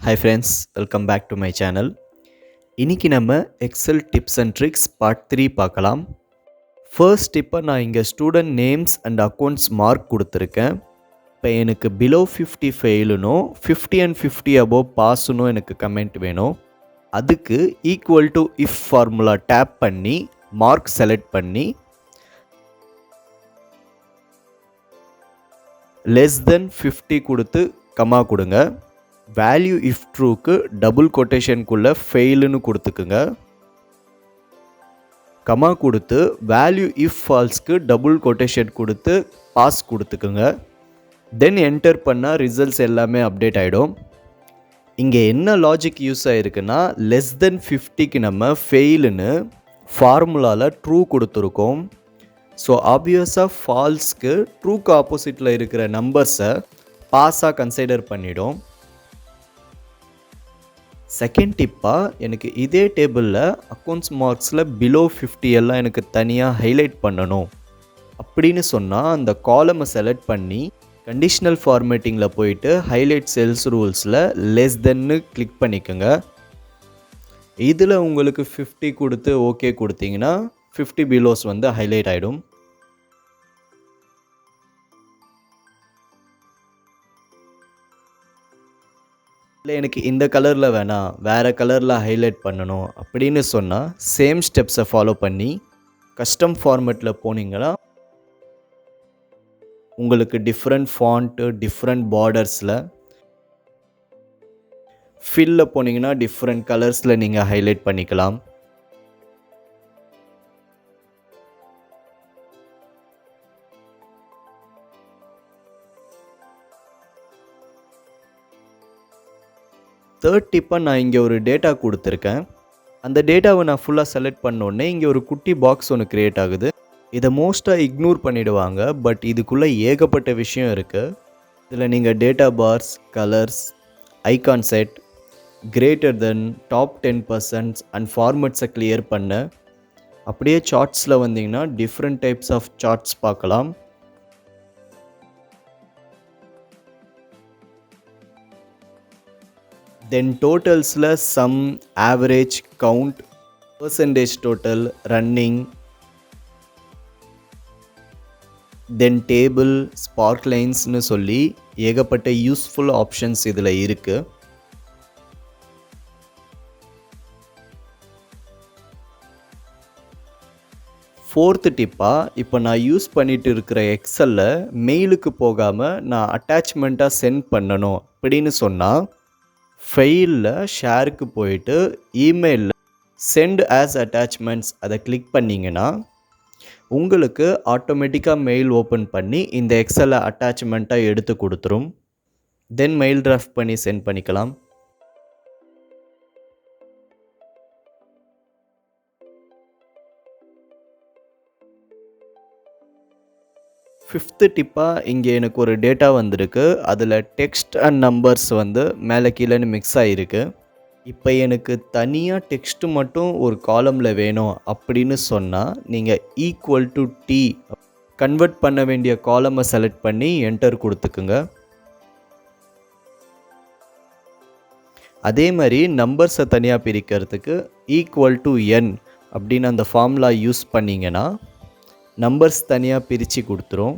Hi friends, welcome back to my channel. இன்னைக்கு நம்ம Excel tips and tricks part 3 பார்க்கலாம். First டிப்பை நான் இங்கே student names and accounts mark கொடுத்துருக்கேன். இப்போ எனக்கு பிலோ 50 ஃபெயிலுனும் 50 அண்ட் 50 அபோவ் பாஸுனும் எனக்கு கமெண்ட் வேணும். அதுக்கு equal to if formula type பண்ணி மார்க் செலக்ட் பண்ணி லெஸ் தென் 50 கொடுத்து கமா கொடுங்க. வேல்யூ இஃப் ட்ரூக்கு டபுள் கொட்டேஷனுக்குள்ளே ஃபெயிலுன்னு கொடுத்துக்குங்க. கமா கொடுத்து வேல்யூ இஃப் ஃபால்ஸ்க்கு டபுள் கொட்டேஷன் கொடுத்து பாஸ் கொடுத்துக்குங்க. தென் என்டர் பண்ணால் ரிசல்ட்ஸ் எல்லாமே அப்டேட் ஆகிடும். இங்கே என்ன லாஜிக் யூஸ் ஆகிருக்குன்னா லெஸ் தென் 50க்கு நம்ம ஃபெயிலுன்னு ஃபார்முலாவில் ட்ரூ கொடுத்துருக்கோம். ஸோ ஆப்வியஸாக ஃபால்ஸ்க்கு ட்ரூக்கு ஆப்போசிட்டில் இருக்கிற நம்பர்ஸை பாஸாக கன்சிடர் பண்ணிடும். செகண்ட் டிப்பாக எனக்கு இதே டேபிளில் அக்கௌண்ட்ஸ் மார்க்ஸில் பிலோ 50 எல்லாம் எனக்கு தனியாக ஹைலைட் பண்ணணும் அப்படின்னு சொன்னால் அந்த காலமை செலக்ட் பண்ணி கண்டிஷ்னல் ஃபார்மேட்டிங்கில் போயிட்டு ஹைலைட் செல்ஸ் ரூல்ஸில் லெஸ் தென்னு கிளிக் பண்ணிக்கோங்க. இதில் உங்களுக்கு 50 கொடுத்து ஓகே கொடுத்தீங்கன்னா 50 பிலோஸ் வந்து ஹைலைட் ஆகிடும். இல்லை எனக்கு இந்த கலரில் வேணாம் வேறு கலரில் ஹைலைட் பண்ணணும் அப்படின்னு சொன்னால் சேம் ஸ்டெப்ஸை ஃபாலோ பண்ணி கஸ்டம் ஃபார்மேட்டில் போனீங்கன்னா உங்களுக்கு டிஃப்ரெண்ட் ஃபாண்ட்டு டிஃப்ரெண்ட் பார்டர்ஸில் ஃபில்ல போனீங்கன்னா டிஃப்ரெண்ட் கலர்ஸில் நீங்கள் ஹைலைட் பண்ணிக்கலாம். தேர்ட் டிப்பாக நான் இங்கே ஒரு டேட்டா கொடுத்துருக்கேன். அந்த டேட்டாவை நான் ஃபுல்லாக செலக்ட் பண்ணோடனே இங்கே ஒரு குட்டி பாக்ஸ் ஒன்று க்ரியேட் ஆகுது. இதை மோஸ்ட்டாக இக்னோர் பண்ணிவிடுவாங்க, பட் இதுக்குள்ளே ஏகப்பட்ட விஷயம் இருக்குது. இதில் நீங்கள் data bars, colours, icon set, greater than, top 10% and ஃபார்மேட்ஸை கிளியர் பண்ண. அப்படியே சார்ட்ஸில் வந்தீங்கன்னா டிஃப்ரெண்ட் டைப்ஸ் ஆஃப் சார்ட்ஸ் பார்க்கலாம். தென் டோட்டல்ஸில் sum, average, count, percentage total, running, then table, spark லைன்ஸ்னு சொல்லி ஏகப்பட்ட யூஸ்ஃபுல் ஆப்ஷன்ஸ் இதில் இருக்குது. ஃபோர்த்து டிப்பாக இப்போ நான் யூஸ் பண்ணிட்டு இருக்கிற எக்ஸலில் மெயிலுக்கு போகாமல் நான் அட்டாச்மெண்ட்டாக சென்ட் பண்ணணும் அப்படின்னு சொன்னால் ஃபைலில் ஷேருக்கு போயிட்டு இமெயிலில் சென்ட் ஆஸ் அட்டாச்மெண்ட்ஸ் அதை கிளிக் பண்ணிங்கன்னா உங்களுக்கு ஆட்டோமேட்டிக்காக மெயில் ஓப்பன் பண்ணி இந்த எக்ஸலை அட்டாச்மெண்ட்டாக எடுத்து கொடுத்துரும். தென் மெயில் டிராஃப்ட் பண்ணி சென்ட் பண்ணிக்கலாம். ஃபிஃப்த்து டிப்பாக இங்கே எனக்கு ஒரு டேட்டா வந்திருக்கு. அதில் டெக்ஸ்ட் அண்ட் நம்பர்ஸ் வந்து மேலே கீழேன்னு மிக்ஸ் ஆகிருக்கு. இப்போ எனக்கு தனியாக டெக்ஸ்ட்டு மட்டும் ஒரு காலமில் வேணும் அப்படின்னு சொன்னால் நீங்கள் ஈக்குவல் டு டி கன்வெர்ட் பண்ண வேண்டிய காலமை செலக்ட் பண்ணி என்டர் கொடுத்துக்குங்க. அதே மாதிரி நம்பர்ஸை தனியாக பிரிக்கிறதுக்கு ஈக்குவல் டு என் அப்படின்னு அந்த ஃபார்முலா யூஸ் பண்ணிங்கன்னா நம்பர்ஸ் தனியாக பிரித்து கொடுத்துரும்.